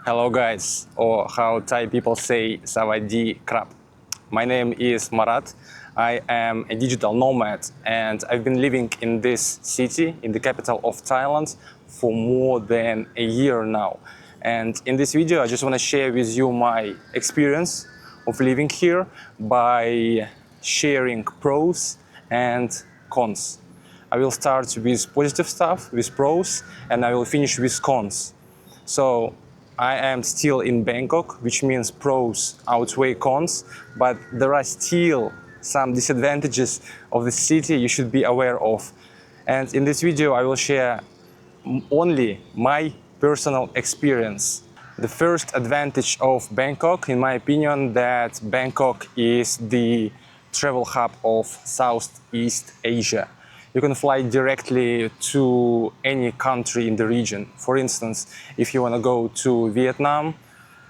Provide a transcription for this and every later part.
Hello guys, or how Thai people say Savadi Krap. My name is Marat. I am a digital nomad and I've been living in this city, in the capital of Thailand, for more than a year now. And in this video, I just want to share with you my experience of living here by sharing pros and cons. I will start with positive stuff, with pros, and I will finish with cons. So I am still in Bangkok, which means pros outweigh cons, but there are still some disadvantages of the city you should be aware of. And in this video, I will share only my personal experience. The first advantage of Bangkok, in my opinion, that Bangkok is the travel hub of Southeast Asia. You can fly directly to any country in the region. For instance, if you want to go to Vietnam,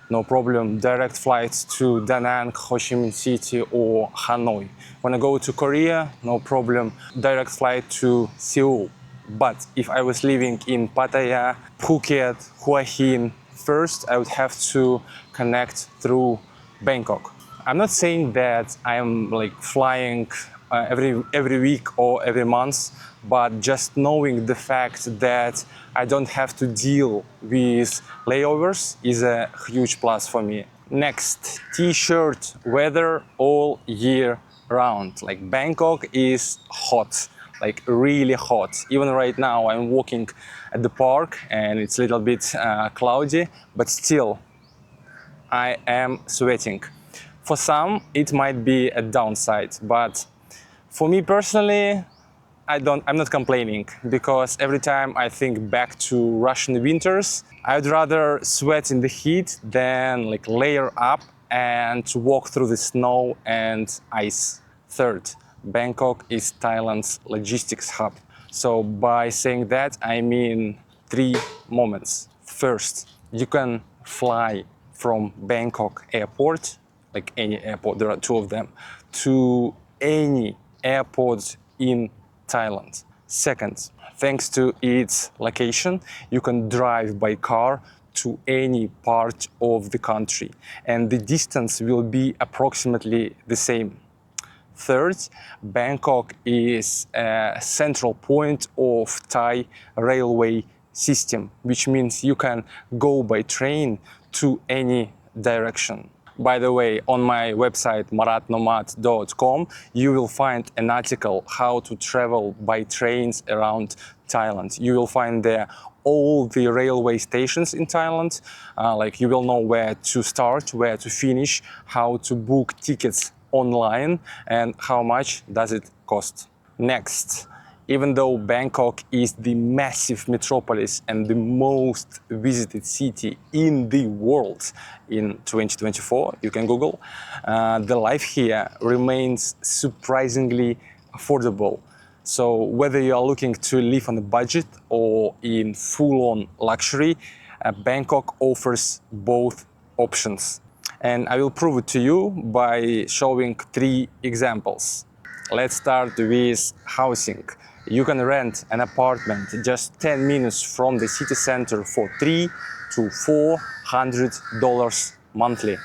no problem, direct flights to Da Nang, Ho Chi Minh City or Hanoi. Want to go to Korea, no problem, direct flight to Seoul. But if I was living in Pattaya, Phuket, Hua Hin, first I would have to connect through Bangkok. I'm not saying that I'm like flying every week or every month, but just knowing the fact that I don't have to deal with layovers is a huge plus for me. Next, t-shirt weather all year round. Like Bangkok is hot, like really hot. Even right now I'm walking at the park and it's a little bit cloudy, but still I am sweating. For some, it might be a downside, but for me personally, I'm not complaining, because every time I think back to Russian winters, I'd rather sweat in the heat than like layer up and walk through the snow and ice. Third, Bangkok is Thailand's logistics hub. So by saying that, I mean three moments. First, you can fly from Bangkok airport, like any airport, there are two of them, to any airport in Thailand. Second, thanks to its location, you can drive by car to any part of the country, and the distance will be approximately the same. Third, Bangkok is a central point of Thai railway system, which means you can go by train to any direction. By the way, on my website maratnomad.com, you will find an article how to travel by trains around Thailand. You will find there all the railway stations in Thailand. Like you will know where to start, where to finish, how to book tickets online, and how much does it cost. Next, even though Bangkok is the massive metropolis and the most visited city in the world in 2024, you can Google, the life here remains surprisingly affordable. So whether you are looking to live on a budget or in full-on luxury, Bangkok offers both options. And I will prove it to you by showing three examples. Let's start with housing. You can rent an apartment just 10 minutes from the city center for $300 to $400 monthly.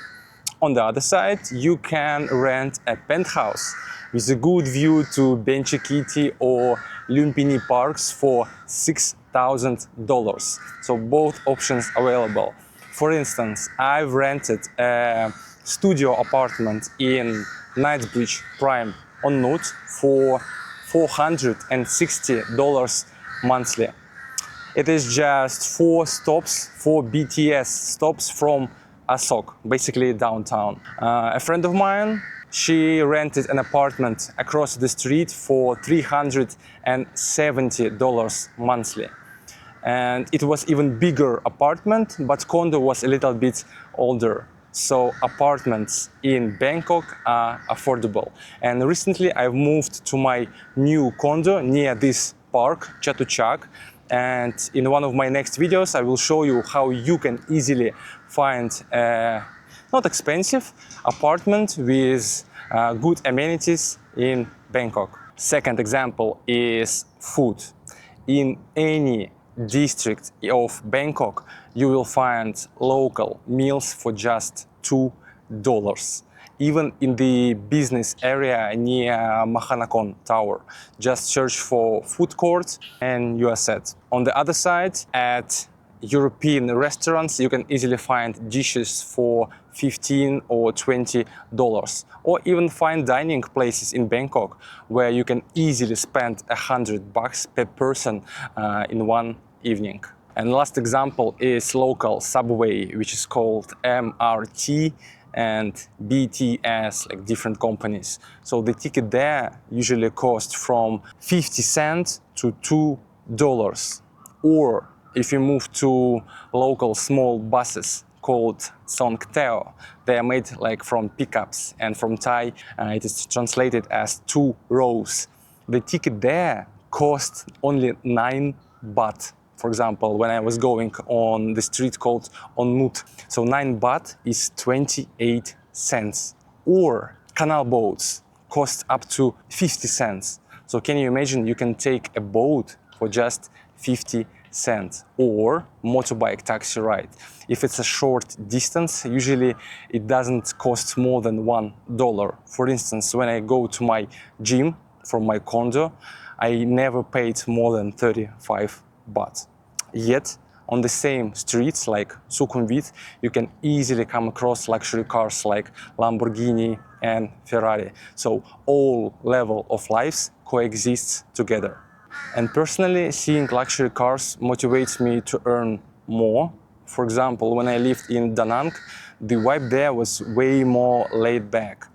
On the other side, you can rent a penthouse with a good view to Benchikiti or Lumpini parks for $6,000. So both options available. For instance, I've rented a studio apartment in Knightsbridge Prime on Note for $460 monthly. It is just 4 BTS stops from Asok, basically downtown. A friend of mine, she rented an apartment across the street for $370 monthly. And it was even bigger apartment, but condo was a little bit older. So apartments in Bangkok are affordable. And recently I've moved to my new condo near this park, Chatuchak. And in one of my next videos, I will show you how you can easily find a not expensive apartment with good amenities in Bangkok. Second example is food. In any district of Bangkok, you will find local meals for just $2. Even in the business area near Mahanakon Tower. Just search for food court and you are set. On the other side, at European restaurants, you can easily find dishes for $15 or $20, or even fine dining places in Bangkok where you can easily spend $100 per person in one evening. And last example is local subway, which is called MRT and BTS, like different companies. So the ticket there usually costs from 50 cents to $2. Or if you move to local small buses called Songteo, they are made like from pickups, and from Thai it is translated as 2 rows. The ticket there costs only 9 baht. For example, when I was going on the street called Onmut, so 9 baht is 28 cents. Or canal boats cost up to 50 cents. So can you imagine, you can take a boat for just 50 cents, or motorbike taxi ride. If it's a short distance, usually it doesn't cost more than $1. For instance, when I go to my gym from my condo, I never paid more than 35 baht. Yet, on the same streets like Sukhumvit, you can easily come across luxury cars like Lamborghini and Ferrari. So all level of lives coexist together. And personally, seeing luxury cars motivates me to earn more. For example, when I lived in Da Nang, the vibe there was way more laid back.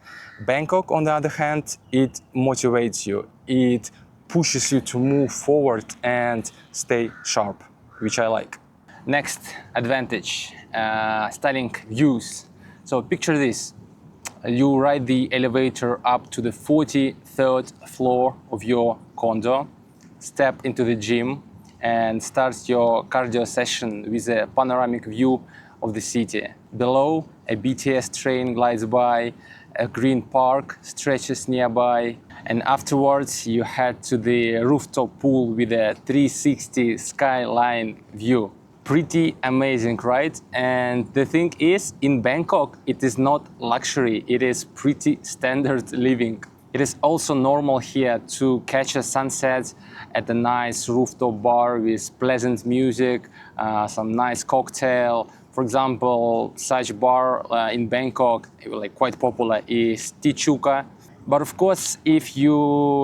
Bangkok, on the other hand, it motivates you. It pushes you to move forward and stay sharp, which I like. Next advantage, styling views. So picture this. You ride the elevator up to the 43rd floor of your condo, step into the gym and start your cardio session with a panoramic view of the city. Below, a BTS train glides by, a green park stretches nearby, and afterwards you head to the rooftop pool with a 360 skyline view. Pretty amazing, right? And the thing is, in Bangkok, it is not luxury, it is pretty standard living. It is also normal here to catch a sunset at a nice rooftop bar with pleasant music, some nice cocktail. For example, such bar in Bangkok, like quite popular, is Tichuca. But of course, if you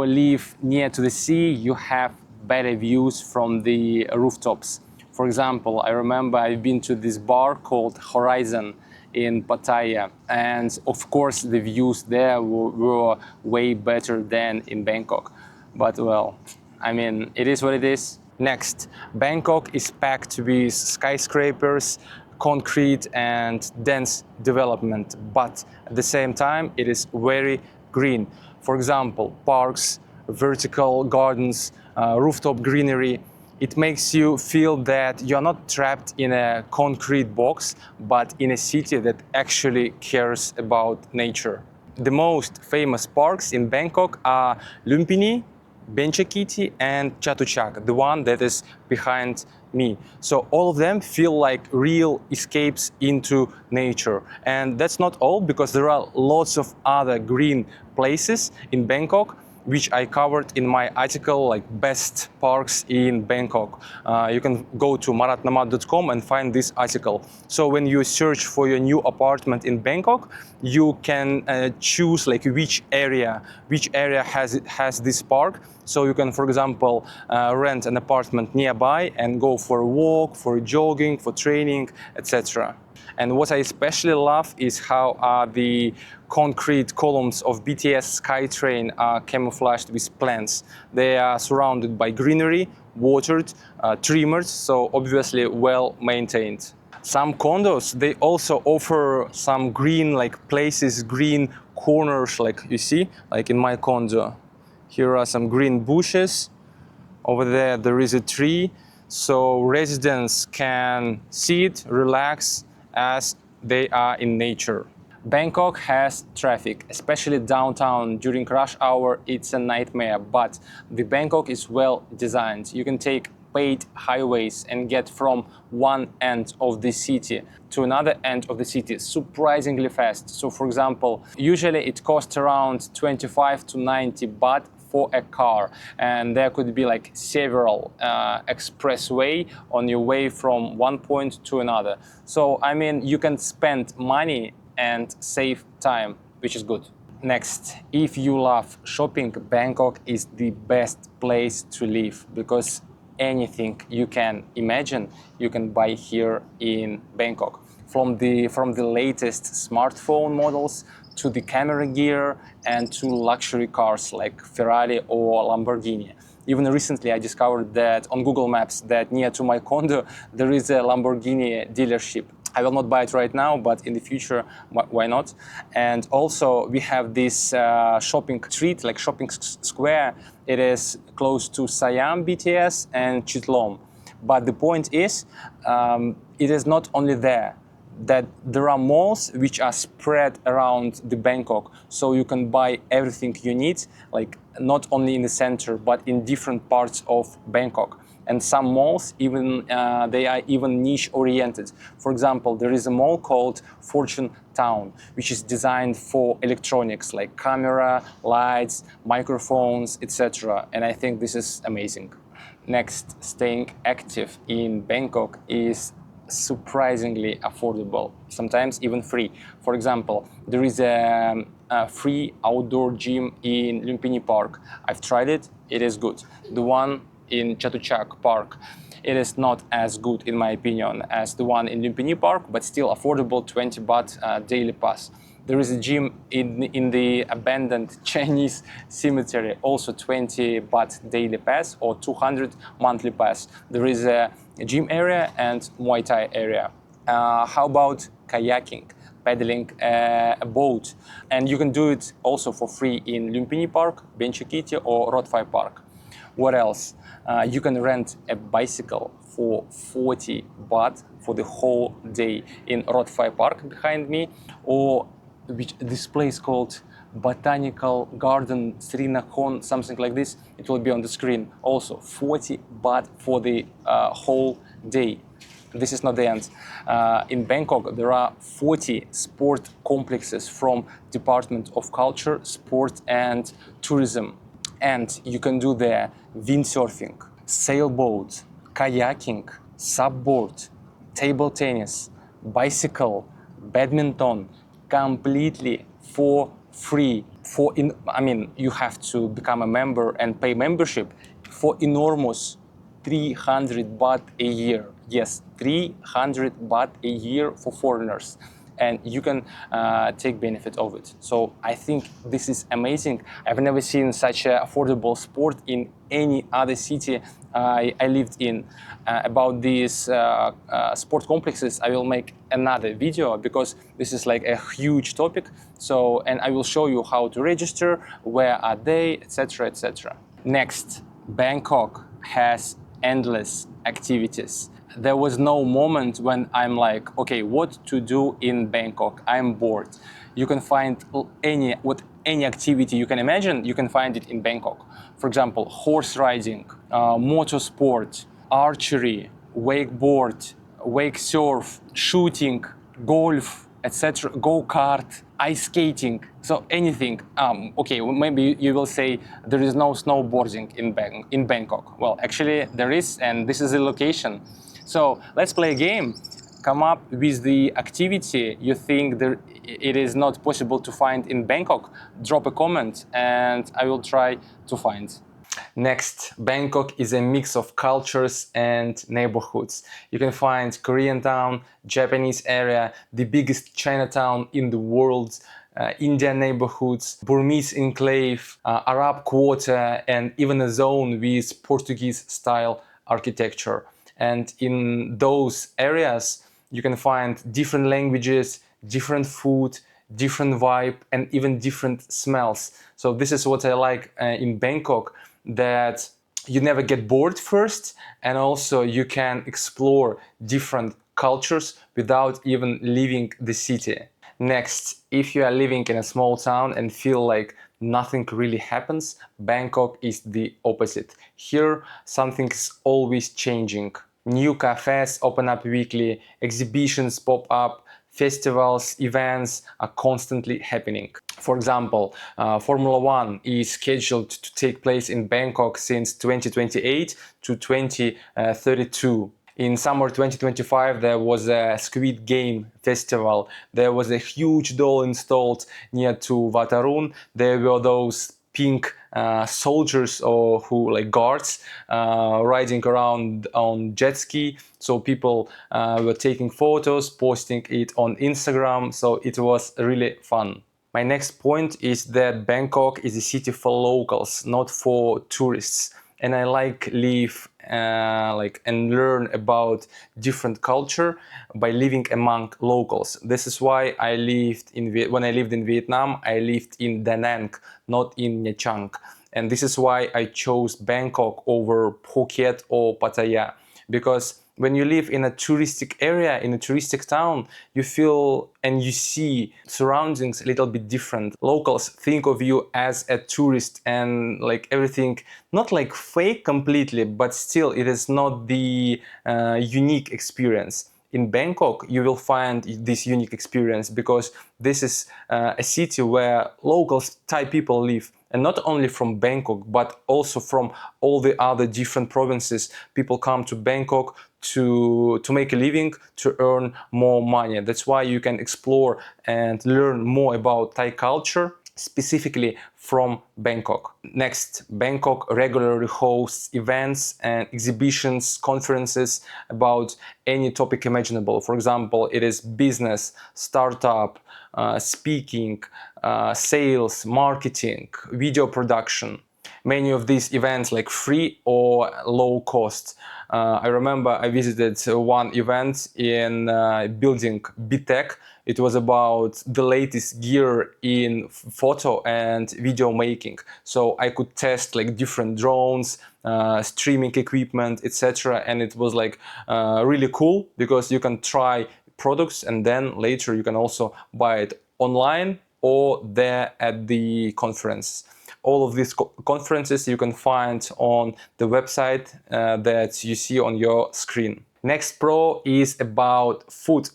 live near to the sea, you have better views from the rooftops. For example, I remember I've been to this bar called Horizon in Pattaya, and of course the views there were way better than in Bangkok. But well, I mean, it is what it is. Next, Bangkok is packed with skyscrapers, concrete and dense development, but at the same time it is very green. For example, parks, vertical gardens, rooftop greenery. It makes you feel that you're not trapped in a concrete box, but in a city that actually cares about nature. The most famous parks in Bangkok are Lumpini, Benchakiti and Chatuchak, the one that is behind me. So all of them feel like real escapes into nature. And that's not all, because there are lots of other green places in Bangkok which I covered in my article, like best parks in Bangkok. You can go to maratnamad.com and find this article. So when you search for your new apartment in Bangkok, you can choose like which area has this park. So you can, for example, rent an apartment nearby and go for a walk, for jogging, for training, etc. And what I especially love is how the concrete columns of BTS SkyTrain are camouflaged with plants. They are surrounded by greenery, watered, trimmed, so obviously well maintained. Some condos, they also offer some green like places, green corners, like you see, like in my condo. Here are some green bushes. Over there is a tree, so residents can sit, relax as they are in nature. Bangkok has traffic, especially downtown. During rush hour, it's a nightmare, but the Bangkok is well designed. You can take paved highways and get from one end of the city to another end of the city surprisingly fast. So for example, usually it costs around 25 to 90 baht for a car, and there could be like several expressway on your way from one point to another. So I mean, you can spend money and save time, which is good. Next, if you love shopping, Bangkok is the best place to live because anything you can imagine you can buy here in Bangkok. From the latest smartphone models to the camera gear and to luxury cars like Ferrari or Lamborghini. Even recently I discovered that on Google Maps that near to my condo there is a Lamborghini dealership. I will not buy it right now, but in the future, why not? And also we have this shopping street, like shopping square. It is close to Siam BTS and Chitlom. But the point is, it is not only there, that there are malls which are spread around the Bangkok, so you can buy everything you need, like not only in the center, but in different parts of Bangkok. And some malls, even they are even niche oriented. For example, there is a mall called Fortune Town, which is designed for electronics like camera, lights, microphones, etc. And I think this is amazing. Next, staying active in Bangkok is surprisingly affordable, sometimes even free. For example, there is a free outdoor gym in Lumpini Park. I've tried it, it is good. The one in Chatuchak Park, it is not as good in my opinion as the one in Lumpini Park, but still affordable, 20 baht daily pass. There is a gym in the abandoned Chinese cemetery, also 20 baht daily pass or 200 monthly pass. There is a gym area and Muay Thai area. How about kayaking, paddling a boat? And you can do it also for free in Lumpini Park, Benchikiti or Rotvai Park. What else? You can rent a bicycle for 40 baht for the whole day in Rotvai Park behind me, or this place called Botanical Garden Srinakhon, something like this. It will be on the screen. Also 40 baht for the whole day. This is not the end. In Bangkok, there are 40 sport complexes from Department of Culture, Sport and Tourism. And you can do there windsurfing, sailboat, kayaking, subboard, table tennis, bicycle, badminton, completely for free. You have to become a member and pay membership for enormous 300 baht a year. Yes, 300 baht a year for foreigners. And you can take benefit of it. So I think this is amazing. I've never seen such an affordable sport in any other city I lived in. About these sport complexes, I will make another video because this is like a huge topic. So, and I will show you how to register, where are they, etc., etc. Next, Bangkok has endless activities. There was no moment when I'm like, okay, what to do in Bangkok? I'm bored. You can find any activity you can imagine, you can find it in Bangkok. For example, horse riding, motorsport, archery, wakeboard, wake surf, shooting, golf, etc., go-kart, ice skating, so anything. Okay, maybe you will say there is no snowboarding in Bangkok. Well, actually there is, and this is the location. So let's play a game. Come up with the activity you think it is not possible to find in Bangkok. Drop a comment and I will try to find. Next, Bangkok is a mix of cultures and neighborhoods. You can find Korean Japanese area, the biggest Chinatown in the world, Indian neighborhoods, Burmese enclave, Arab quarter, and even a zone with Portuguese style architecture. And in those areas, you can find different languages, different food, different vibe, and even different smells. So this is what I like in Bangkok, that you never get bored first, and also you can explore different cultures without even leaving the city. Next, if you are living in a small town and feel like nothing really happens. Bangkok is the opposite. Here, something's always changing. New cafes open up weekly, exhibitions pop up, festivals, events are constantly happening. For example, Formula One is scheduled to take place in Bangkok since 2028 to 2032. In summer 2025, there was a Squid Game festival. There was a huge doll installed near to Vatarun. There were those pink soldiers or who like guards riding around on jet ski. So people were taking photos, posting it on Instagram. So it was really fun. My next point is that Bangkok is a city for locals, not for tourists. And I like live and learn about different culture by living among locals. This is why I lived when I lived in Vietnam, I lived in Da Nang, not in Nha Trang. And this is why I chose Bangkok over Phuket or Pattaya, because when you live in a touristic area, in a touristic town, you feel and you see surroundings a little bit different. Locals think of you as a tourist and like everything, not like fake completely, but still it is not the unique experience. In Bangkok, you will find this unique experience because this is a city where locals, Thai people live. And not only from Bangkok, but also from all the other different provinces. People come to Bangkok to make a living, to earn more money. That's why you can explore and learn more about Thai culture, specifically from Bangkok. Next, Bangkok regularly hosts events and exhibitions, conferences about any topic imaginable. For example, it is business, startup, speaking, sales, marketing, video production. Many of these events like free or low cost. I remember I visited one event in building BTech. It was about the latest gear in photo and video making. So I could test like different drones, streaming equipment, etc. And it was like really cool because you can try products and then later you can also buy it online or there at the conference. All of these conferences you can find on the website that you see on your screen. Next pro is about food.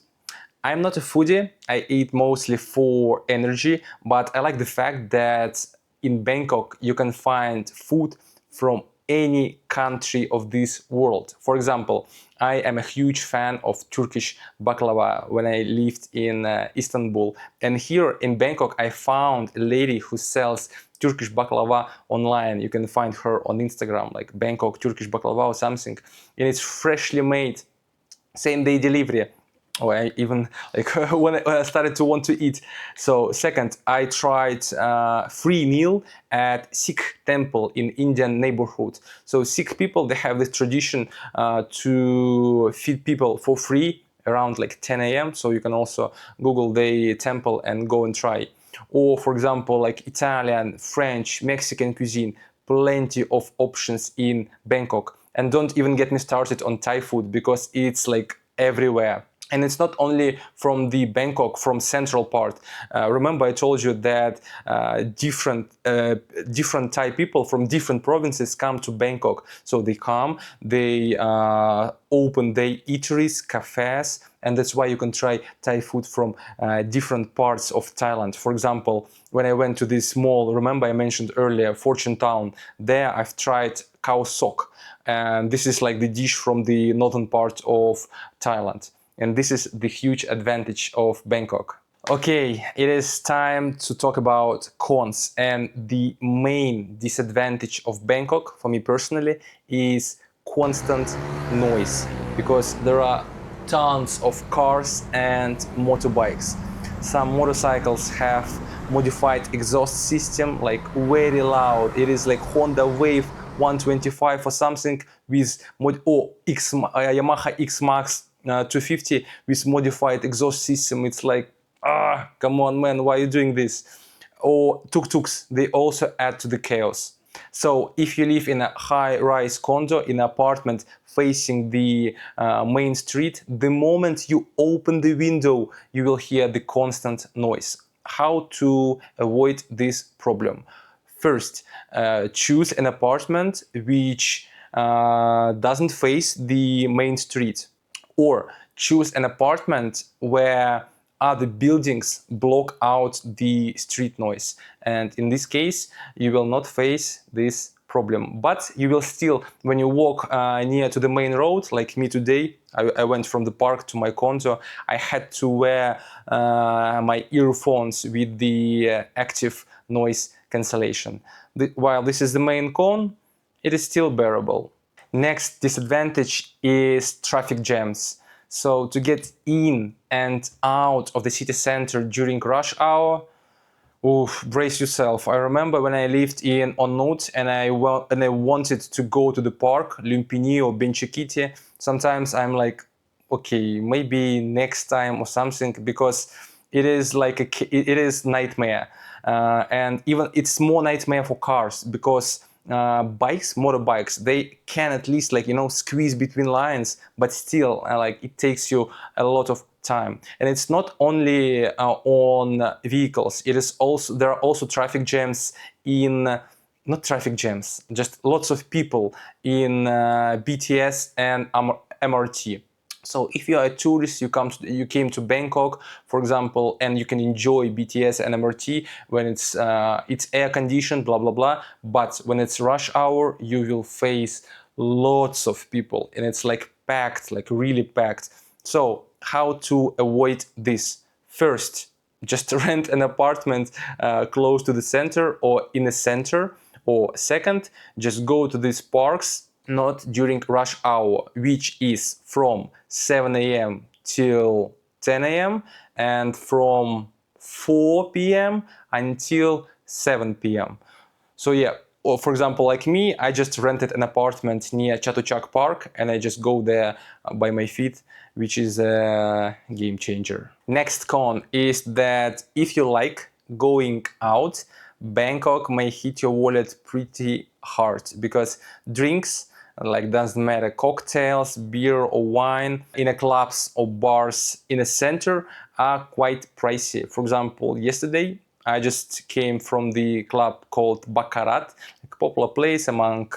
I'm not a foodie, I eat mostly for energy, but I like the fact that in Bangkok you can find food from any country of this world. For example, I am a huge fan of Turkish baklava when I lived in Istanbul. And here in Bangkok, I found a lady who sells Turkish baklava online. You can find her on Instagram, like Bangkok Turkish baklava or something. And it's freshly made, same day delivery. Or I even like when I started to want to eat. So second, I tried free meal at Sikh temple in Indian neighborhood. So Sikh people, they have this tradition to feed people for free around like 10 a.m. So you can also Google the temple and go and try. Or for example, like Italian, French, Mexican cuisine, plenty of options in Bangkok. And don't even get me started on Thai food because it's like everywhere. And it's not only from the Bangkok, from central part. Remember, I told you that different Thai people from different provinces come to Bangkok. So they come, they open their eateries, cafes, and that's why you can try Thai food from different parts of Thailand. For example, when I went to this mall, remember I mentioned earlier, Fortune Town, there I've tried khao sok. And this is like the dish from the northern part of Thailand. And this is the huge advantage of Bangkok. Okay, it is time to talk about cons. And the main disadvantage of Bangkok, for me personally, is constant noise. Because there are tons of cars and motorbikes. Some motorcycles have modified exhaust system, like very loud. It is like Honda Wave 125 or something with Yamaha X Max 250 with modified exhaust system. It's like, come on, man, why are you doing this? Or tuk-tuks, they also add to the chaos. So if you live in a high-rise condo, in an apartment facing the main street, the moment you open the window, you will hear the constant noise. How to avoid this problem? First, choose an apartment which doesn't face the main street, or choose an apartment where other buildings block out the street noise. And in this case, you will not face this problem. But you will still, when you walk near to the main road, like me today, I went from the park to my condo, I had to wear my earphones with the active noise cancellation. While this is the main con, it is still bearable. Next disadvantage is traffic jams. So to get in and out of the city center during rush hour, oof, brace yourself. I remember when I lived in Onut and I wanted to go to the park, Lumpini or Benchikiti. Sometimes I'm like, okay, maybe next time or something, because it is like it is nightmare, and even it's more nightmare for cars, because motorbikes, they can at least, like, squeeze between lines, but still, like, it takes you a lot of time. And it's not only on vehicles, it is also, there are also traffic jams in not traffic jams, just lots of people in BTS and MRT. So if you are a tourist, you came to Bangkok, for example, and you can enjoy BTS and MRT when it's air conditioned, blah blah blah. But when it's rush hour, you will face lots of people, and it's like packed, like really packed. So how to avoid this? First, just rent an apartment close to the center or in the center. Or second, just go to these parks not during rush hour, which is from 7 a.m. till 10 a.m. and from 4 p.m. until 7 p.m. So yeah, or for example, like me, I just rented an apartment near Chatuchak Park and I just go there by my feet, which is a game changer. Next con is that if you like going out, Bangkok may hit your wallet pretty hard, because drinks, like, doesn't matter, cocktails, beer or wine in a clubs or bars in a center are quite pricey. For example, yesterday I just came from the club called Baccarat, a popular place among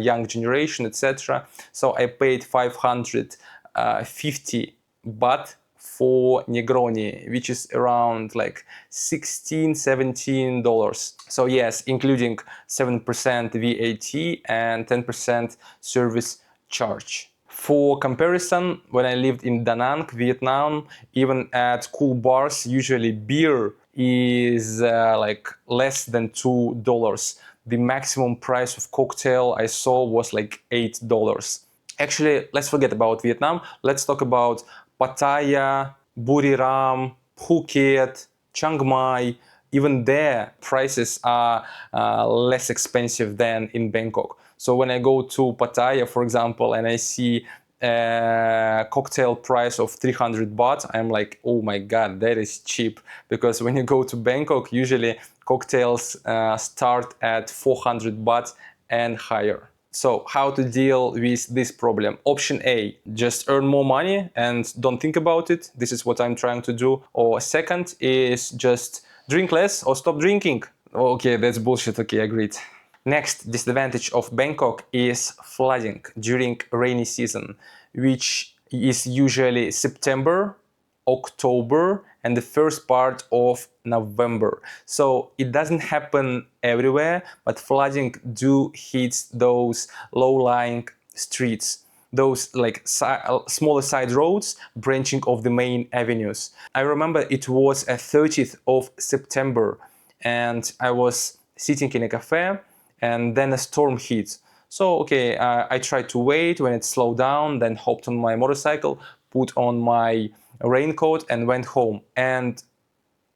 young generation, etc. So I paid 550 baht for Negroni, which is around like $16-17. So yes, including 7% VAT and 10% service charge. For comparison, when I lived in Da Nang, Vietnam, even at cool bars, usually beer is like less than $2. The maximum price of cocktail I saw was like $8. Actually, let's forget about Vietnam. Let's talk about Pattaya, Buriram, Phuket, Chiang Mai. Even there, prices are less expensive than in Bangkok. So when I go to Pattaya, for example, and I see a cocktail price of 300 baht, I'm like, oh my god, that is cheap. Because when you go to Bangkok, usually cocktails start at 400 baht and higher. So how to deal with this problem? Option A, just earn more money and don't think about it. This is what I'm trying to do. Or second is just drink less or stop drinking. Okay, that's bullshit. Okay, agreed. Next disadvantage of Bangkok is flooding during rainy season, which is usually September, October, and the first part of November. So it doesn't happen everywhere, but flooding do hit those low-lying streets, those like smaller side roads branching off the main avenues. I remember it was a 30th of September and I was sitting in a cafe and then a storm hit. So okay, I tried to wait when it slowed down, then hopped on my motorcycle, put on my raincoat and went home. And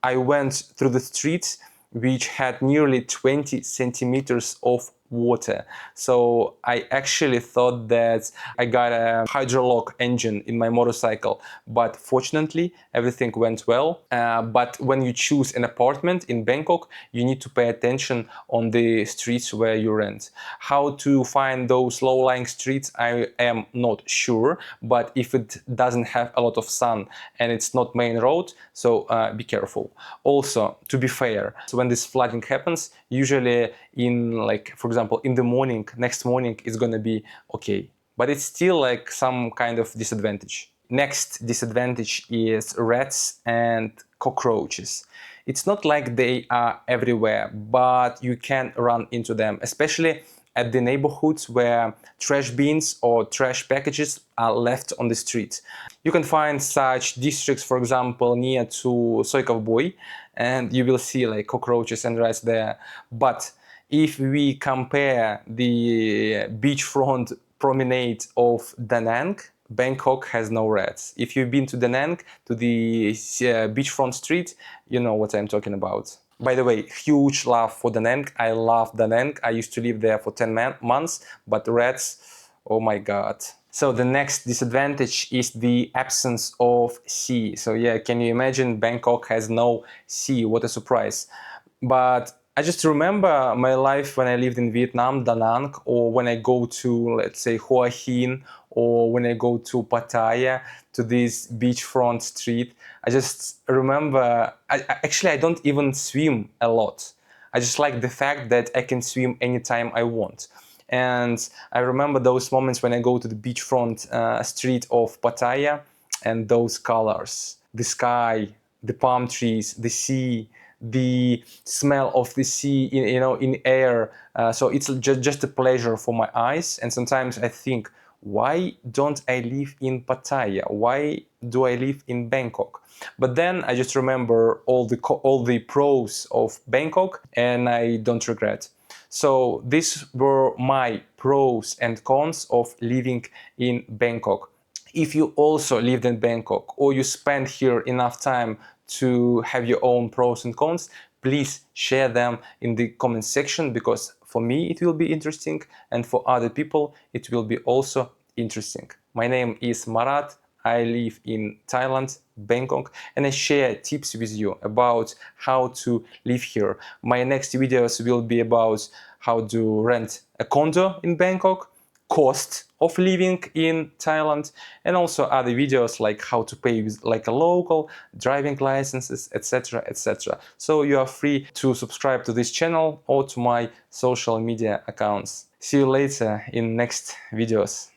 I went through the streets which had nearly 20 centimeters of water. So I actually thought that I got a hydrolock engine in my motorcycle, but fortunately everything went well. But when you choose an apartment in Bangkok, you need to pay attention on the streets where you rent. How to find those low-lying streets, I am not sure, but if it doesn't have a lot of sun and it's not main road, so be careful. Also, to be fair, so when this flooding happens, usually in, like, for example, in the morning, next morning, it's gonna be okay, but it's still like some kind of disadvantage. Next disadvantage is rats and cockroaches. It's not like they are everywhere, but you can run into them, especially at the neighborhoods where trash bins or trash packages are left on the street. You can find such districts, for example, near to Soi Boy, and you will see like cockroaches and rats there. But if we compare the beachfront promenade of Da Nang, Bangkok has no rats. If you've been to Da Nang, to the beachfront street, you know what I'm talking about. By the way, huge love for Da Nang. I love Da Nang. I used to live there for 10 months, but rats, oh my god. So the next disadvantage is the absence of sea. So yeah, can you imagine Bangkok has no sea? What a surprise. But I just remember my life when I lived in Vietnam, Da Nang, or when I go to, let's say, Hua Hin, or when I go to Pattaya, to this beachfront street. I just remember, actually I don't even swim a lot. I just like the fact that I can swim anytime I want. And I remember those moments when I go to the beachfront street of Pattaya, and those colors, the sky, the palm trees, the sea, the smell of the sea in air. So it's just a pleasure for my eyes. And sometimes I think, why don't I live in Pattaya? Why do I live in Bangkok? But then I just remember all the pros of Bangkok, and I don't regret. So these were my pros and cons of living in Bangkok. If you also lived in Bangkok, or you spent here enough time to have your own pros and cons, please share them in the comment section, because for me it will be interesting, and for other people it will be also interesting. My name is Marat. I live in Thailand, Bangkok, and I share tips with you about how to live here. My next videos will be about how to rent a condo in Bangkok, cost of living in Thailand, and also other videos like how to pay with like a local, driving licenses, etc, etc. So you are free to subscribe to this channel or to my social media accounts. See you later in next videos.